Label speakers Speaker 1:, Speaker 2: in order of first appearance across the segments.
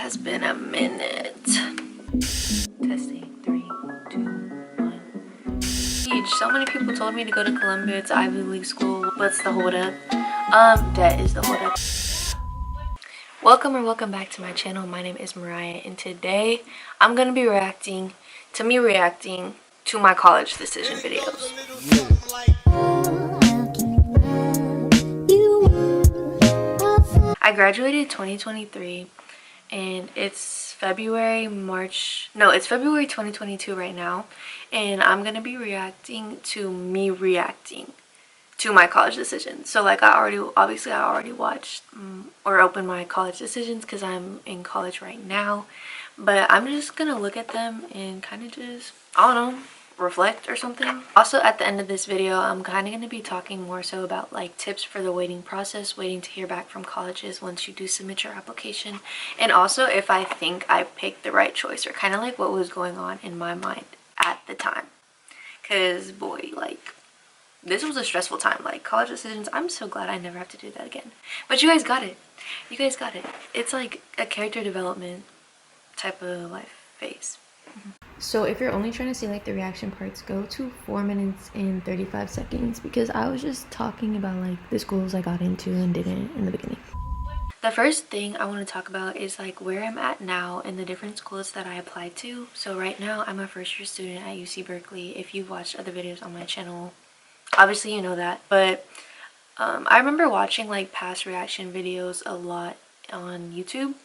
Speaker 1: has been a minute. Testing, 3, 2, 1. So many people told me to go to Columbia. It's Ivy League school. What's the hold up? That is the hold up. Welcome back to my channel. My name is Mariah, and today I'm gonna be reacting to my college decision videos. I graduated 2023 and it's February 2022 right now, and I'm gonna be reacting to me reacting to my college decisions. So like I already watched or opened my college decisions because I'm in college right now, but I'm just gonna look at them and kind of just, I don't know, reflect or something. Also, at the end of this video, I'm kind of going to be talking more so about like tips for the waiting process, waiting to hear back from colleges once you do submit your application, and also if I think I picked the right choice, or kind of like what was going on in my mind at the time. Because boy, like this was a stressful time. Like college decisions, I'm so glad I never have to do that again. But you guys got it. It's like a character development type of life phase. So if you're only trying to see like the reaction parts, go to 4 minutes and 35 seconds because I was just talking about like the schools I got into and didn't in the beginning. The first thing I want to talk about is like where I'm at now and the different schools that I applied to. So right now I'm a first year student at UC Berkeley. If you've watched other videos on my channel, obviously you know that. But I remember watching like past reaction videos a lot on YouTube.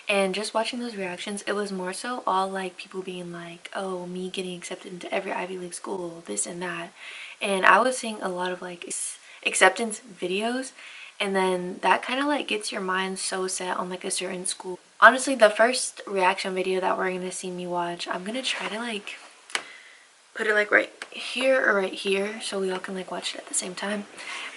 Speaker 1: And just watching those reactions, it was more so all like people being like, oh, me getting accepted into every Ivy League school, this and that. And I was seeing a lot of like acceptance videos, and then that kind of like gets your mind so set on like a certain school. Honestly, the first reaction video that we're gonna see me watch, I'm gonna try to like put it like right here or right here so we all can like watch it at the same time.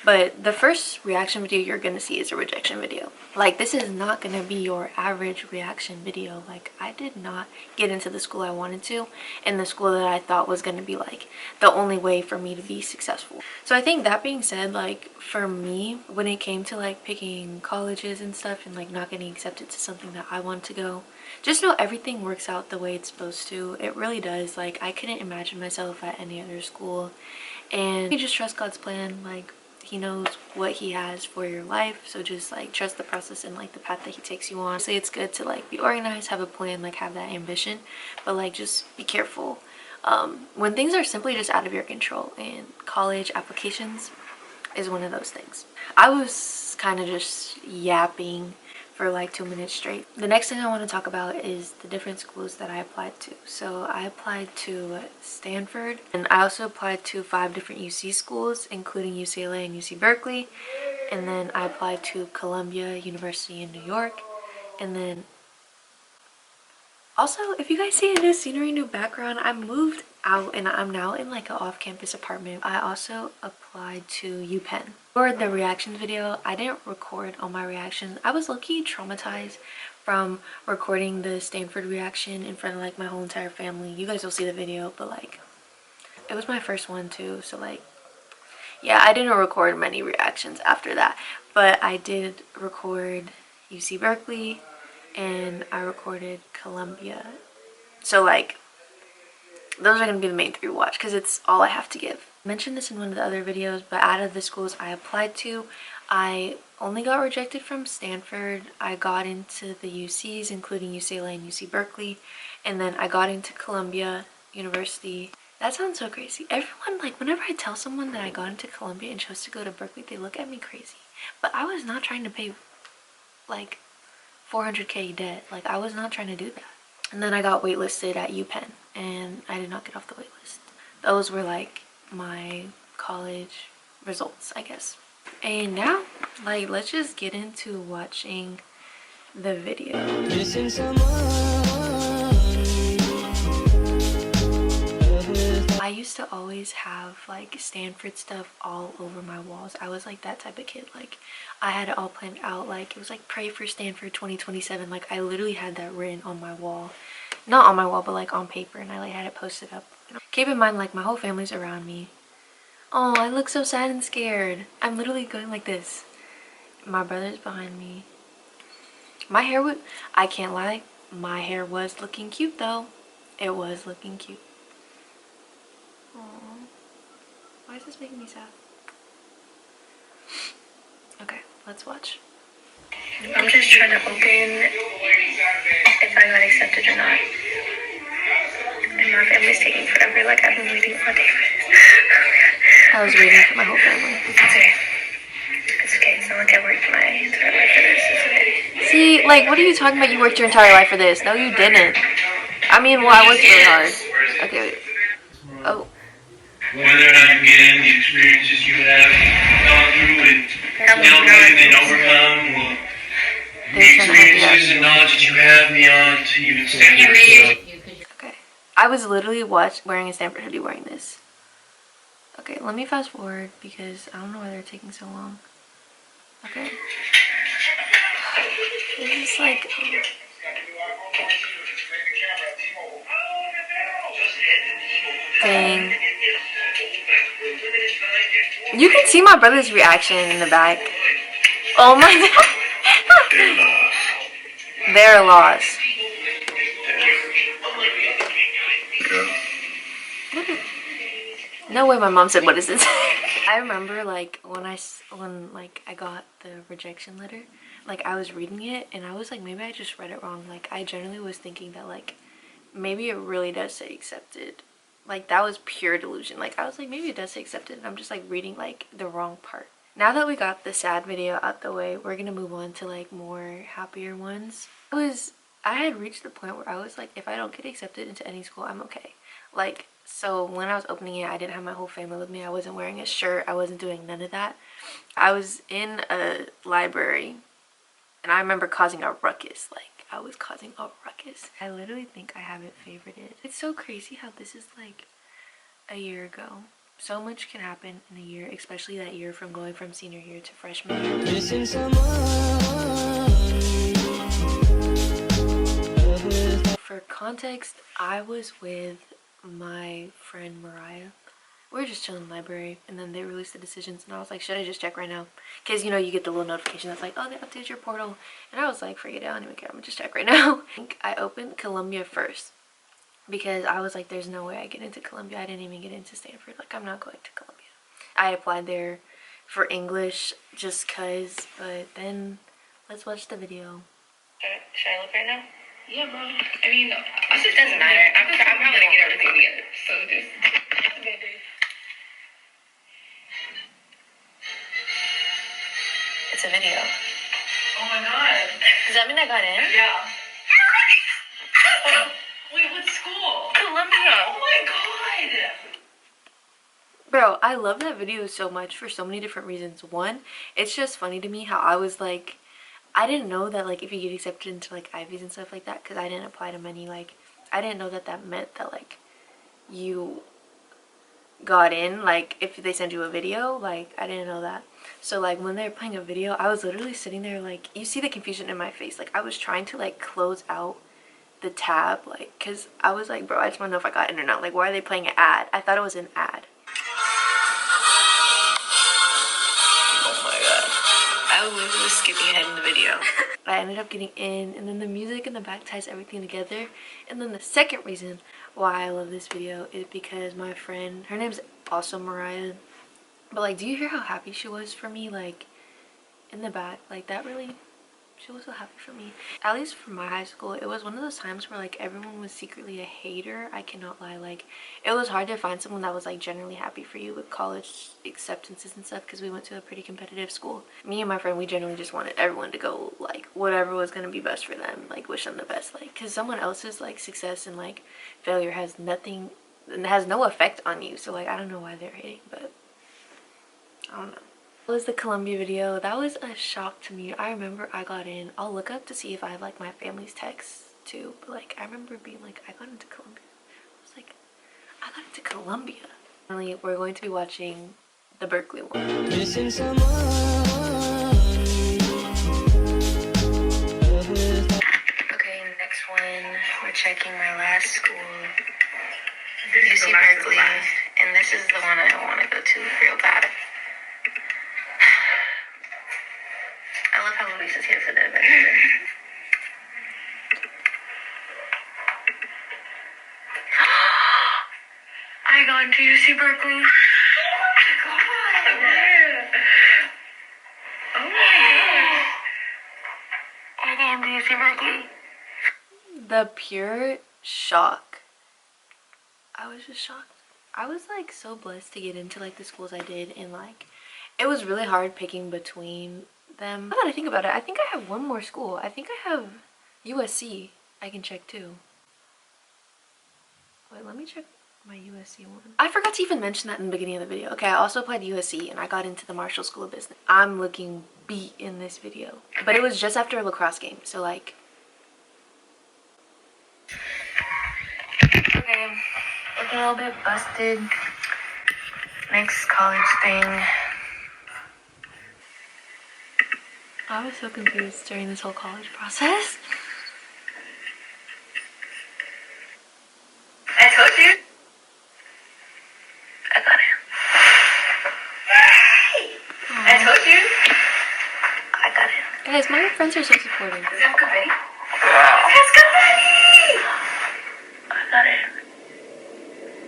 Speaker 1: But the first reaction video you're gonna see is a rejection video. Like this is not gonna be your average reaction video. Like I did not get into the school I wanted to, and the school that I thought was gonna be like the only way for me to be successful. So I think that being said, like for me, when it came to like picking colleges and stuff and like not getting accepted to something that I want to go, just know everything works out the way it's supposed to. It really does. Like I couldn't imagine myself at any other school, and you just trust God's plan. Like he knows what he has for your life, so just like trust the process and like the path that he takes you on. So it's good to like be organized, have a plan, like have that ambition, but like just be careful when things are simply just out of your control, and college applications is one of those things. I was kind of just yapping for like 2 minutes straight. The next thing I want to talk about is the different schools that I applied to. So I applied to Stanford, and I also applied to 5 different UC schools, including UCLA and UC Berkeley. And then I applied to Columbia University in New York. And then also, if you guys see a new scenery, new background, I moved out and I'm now in like an off-campus apartment. I also applied to UPenn. For the reactions video, I didn't record all my reactions. I was low-key traumatized from recording the Stanford reaction in front of like my whole entire family. You guys will see the video, but like it was my first one too, so like yeah, I didn't record many reactions after that, but I did record UC Berkeley and I recorded Columbia. So like those are going to be the main 3 to watch because it's all I have to give. I mentioned this in one of the other videos, but out of the schools I applied to, I only got rejected from Stanford. I got into the UCs, including UCLA and UC Berkeley, and then I got into Columbia University. That sounds so crazy. Everyone, like whenever I tell someone that I got into Columbia and chose to go to Berkeley, they look at me crazy. But I was not trying to pay like $400K debt. Like I was not trying to do that. And then I got waitlisted at UPenn, and I did not get off the waitlist. Those were like my college results, I guess. And now, like, let's just get into watching the video. I used to always have like Stanford stuff all over my walls. I was like that type of kid. Like I had it all planned out. Like it was like pray for Stanford 2027. Like I literally had that written on my wall. Not on my wall, but like on paper, and I like had it posted up. Keep in mind, like my whole family's around me. Oh, I look so sad and scared. I'm literally going like this. My brother's behind me. My hair would, I can't lie, my hair was looking cute though. It was looking cute. Aww. Why is this making me sad? Okay, let's watch. I'm just trying to open if I got accepted or not. And my family's taking forever, like I've been waiting all day for this. I was waiting for my whole family. It's okay. It's okay. It's not like I worked my entire life for this. It's okay. See, like, what are you talking about? You worked your entire life for this. No, you didn't. I mean, well, I worked really hard. Okay, wait. Oh.
Speaker 2: Whether or not you get in, the experiences you have gone through and celebrated and overcome, the experiences and knowledge that you have beyond even Stanford.
Speaker 1: Okay. I was literally wearing a Stanford hoodie wearing this. Okay, let me fast forward because I don't know why they're taking so long. Okay. This is like... Dang. You can see my brother's reaction in the back. Oh my god. They're lost. No way my mom said, what is this? I remember like when I got the rejection letter, like I was reading it and I was like, maybe I just read it wrong. Like I generally was thinking that like maybe it really does say accepted. Like that was pure delusion. Like I was like, maybe it does say accepted and I'm just like reading like the wrong part. Now that we got the sad video out the way, we're gonna move on to like more happier ones. I had reached the point where I was like, if I don't get accepted into any school, I'm okay. Like, so when I was opening it, I didn't have my whole family with me. I wasn't wearing a shirt. I wasn't doing none of that. I was in a library and I remember causing a ruckus. Like I was causing a ruckus. I literally think I have it favorited. It's so crazy how this is like a year ago. So much can happen in a year, especially that year from going from senior year to freshman year. Missing someone. For context, I was with my friend Mariah. We were just chilling in the library and then they released the decisions and I was like, should I just check right now? Because you know you get the little notification that's like, oh, they updated your portal. And I was like, forget it, I don't even care, I'm gonna just check right now. I think I opened Columbia first because I was like, there's no way I get into Columbia. I didn't even get into Stanford. Like I'm not going to Columbia. I applied there for English just cause, but then let's watch the video. Should I look right now?
Speaker 3: Yeah, bro. I mean, it just doesn't matter. I'm probably gonna get everything together. So just okay, dude.
Speaker 1: It's a video.
Speaker 3: Oh my god.
Speaker 1: Does that mean I got in?
Speaker 3: Yeah. Wait, what school?
Speaker 1: Columbia.
Speaker 3: Oh my god.
Speaker 1: Bro, I love that video so much for so many different reasons. One, it's just funny to me how I was like, I didn't know that like if you get accepted into like Ivies and stuff like that, because I didn't apply to many, like I didn't know that that meant that like you got in, like if they send you a video, like I didn't know that. So like when they were playing a video, I was literally sitting there like, you see the confusion in my face, like I was trying to like close out the tab, like because I was like, bro, I just want to know if I got in or not. Like why are they playing an ad? I thought it was an ad.
Speaker 3: Oh my god. I was literally skipping ahead in the video.
Speaker 1: I ended up getting in, and then the music in the back ties everything together. And then the second reason why I love this video is because my friend, her name's also Mariah, but like, do you hear how happy she was for me? Like in the back, like that really, she was so happy for me. At least for my high school, it was one of those times where like everyone was secretly a hater. I cannot lie. Like it was hard to find someone that was like generally happy for you with college acceptances and stuff, because we went to a pretty competitive school. Me and my friend, we generally just wanted everyone to go like whatever was going to be best for them, like wish them the best, like because someone else's like success and like failure has nothing and has no effect on you. So like I don't know why they're hating, but I don't know. That was the Columbia video. That was a shock to me. I remember I got in. I'll look up to see if I have like my family's texts too, but like I remember being like, I got into Columbia. I was like, I got into Columbia. Finally, we're going to be watching the Berkeley one. Missing someone. Okay, next one. We're checking my last school. UC Berkeley, and this is the one I want to go to real bad. I love how Luis is here for the adventure.
Speaker 3: god, do you see Berkeley? Oh my god. Oh my gosh. Oh damn, do you see Berkeley?
Speaker 1: The pure shock. I was just shocked. I was like so blessed to get into like the schools I did, and like it was really hard picking between them. Now that I think about it, I think I have one more school. I think I have USC. I can check too. Wait, let me check my USC one. I forgot to even mention that in the beginning of the video. Okay, I also applied to USC and I got into the Marshall School of Business. I'm looking beat in this video, but it was just after a lacrosse game, so like. Okay, looking a little bit busted. Next college thing. I was so confused during this whole college process.
Speaker 3: I told you. I got it. I told you. I got it.
Speaker 1: Guys, my friends are so supportive.
Speaker 3: Does it have confetti? It has confetti! I got it.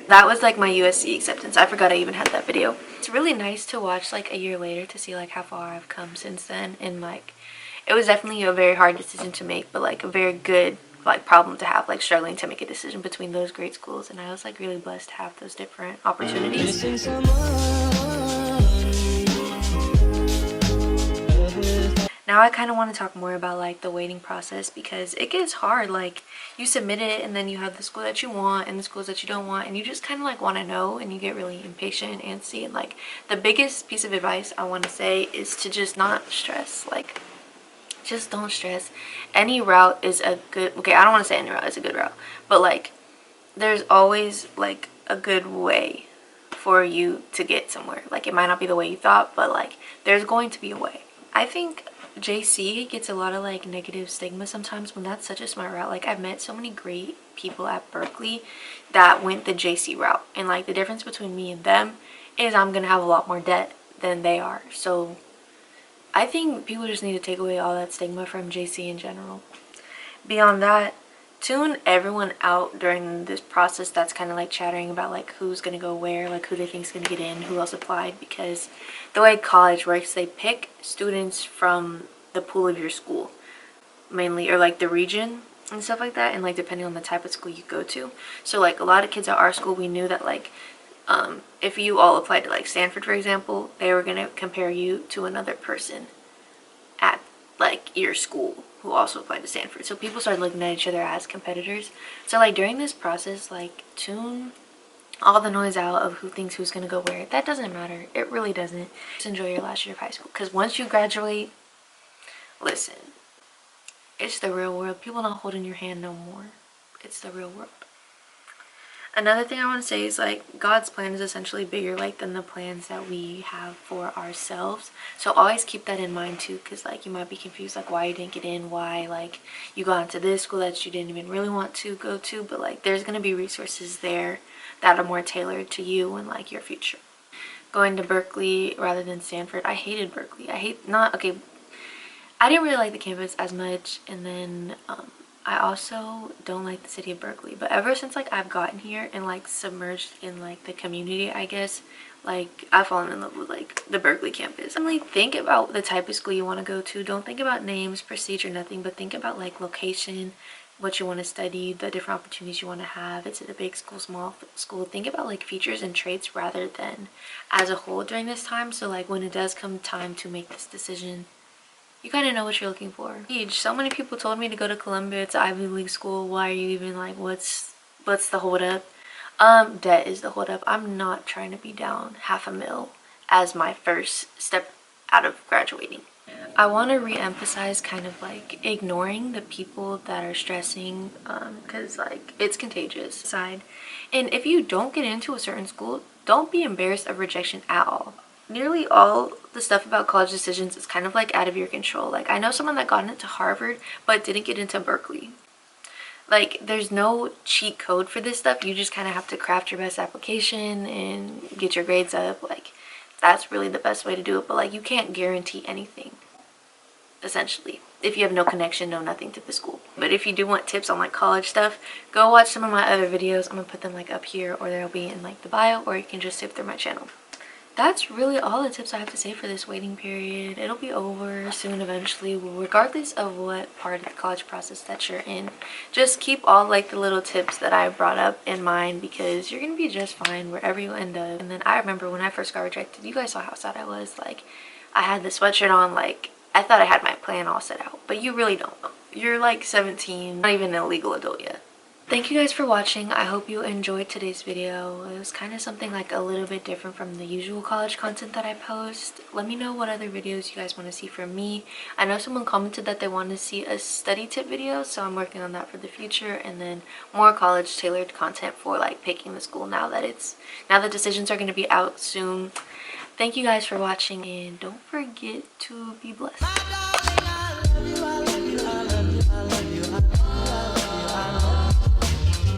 Speaker 1: That was like my USC acceptance. I forgot I even had that video. It's really nice to watch like a year later to see like how far I've come since then, and like it was definitely a very hard decision to make, but like a very good like problem to have, like struggling to make a decision between those great schools, and I was like really blessed to have those different opportunities. Now I kind of want to talk more about like the waiting process, because it gets hard. Like you submit it and then you have the school that you want and the schools that you don't want, and you just kind of like want to know, and you get really impatient and antsy. And like the biggest piece of advice I want to say is to just not stress. Like just don't stress. Any route is a good, okay, I don't want to say any route is a good route, but like there's always like a good way for you to get somewhere. Like it might not be the way you thought, but like there's going to be a way. I think JC gets a lot of like negative stigma sometimes when that's such a smart route. Like I've met so many great people at Berkeley that went the JC route, and like the difference between me and them is I'm gonna have a lot more debt than they are. So I think people just need to take away all that stigma from JC in general. Beyond that, tune everyone out during this process that's kind of like chattering about like who's gonna go where, like who they think's gonna get in, who else applied, because the way college works, they pick students from the pool of your school mainly, or like the region and stuff like that, and like depending on the type of school you go to. So like a lot of kids at our school, we knew that like if you all applied to like Stanford, for example, they were gonna compare you to another person at like your school who also applied to Stanford. So people started looking at each other as competitors. So like during this process, like tune all the noise out of who thinks who's gonna go where. That doesn't matter. It really doesn't. Just enjoy your last year of high school, because once you graduate, listen, it's the real world. People not holding your hand no more. It's the real world. Another thing I want to say is like God's plan is essentially bigger like than the plans that we have for ourselves. So always keep that in mind too, because like you might be confused like why you didn't get in, why like you got into this school that you didn't even really want to go to, but like there's gonna be resources there that are more tailored to you and like your future. Going to Berkeley rather than Stanford, I hated Berkeley. I didn't really like the campus as much, and then I also don't like the city of Berkeley. But ever since like I've gotten here and like submerged in like the community, I guess, like I've fallen in love with like the Berkeley campus. Definitely think about the type of school you want to go to. Don't think about names, prestige, or nothing, but think about like location, what you want to study, the different opportunities you want to have. Is it a big school, small school? Think about like features and traits rather than as a whole during this time. So like when it does come time to make this decision, you kind of know what you're looking for. So many people told me to go to Columbia. It's an Ivy League school. Why are you even like, what's the hold up? Debt is the hold up. I'm not trying to be down $500,000 as my first step out of graduating. I want to re-emphasize kind of like ignoring the people that are stressing, because like it's contagious. And if you don't get into a certain school, don't be embarrassed of rejection at all. Nearly all the stuff about college decisions is kind of like out of your control. Like I know someone that got into Harvard but didn't get into Berkeley. Like there's no cheat code for this stuff. You just kind of have to craft your best application and get your grades up. Like that's really the best way to do it, but like you can't guarantee anything. essentially. If you have no connection, no nothing to the school. But if you do want tips on like college stuff, go watch some of my other videos. I'm gonna put them like up here, or they'll be in like the bio, or you can just skip through my channel. That's really all the tips I have to say for this waiting period. It'll be over soon eventually, regardless of what part of the college process that you're in. Just keep all like the little tips that I brought up in mind, because you're gonna be just fine wherever you end up. And then I remember when I first got rejected, you guys saw how sad I was. Like, I had the sweatshirt on, like I thought I had my plan all set out, but you really don't know. You're like 17, not even a legal adult yet. Thank you guys for watching. I hope you enjoyed today's video. It was kind of something like a little bit different from the usual college content that I post. Let me know what other videos you guys want to see from me. I know someone commented that they wanted to see a study tip video, so I'm working on that for the future, and then more college tailored content for like picking the school now that decisions are going to be out soon. Thank you guys for watching, and don't forget to be blessed.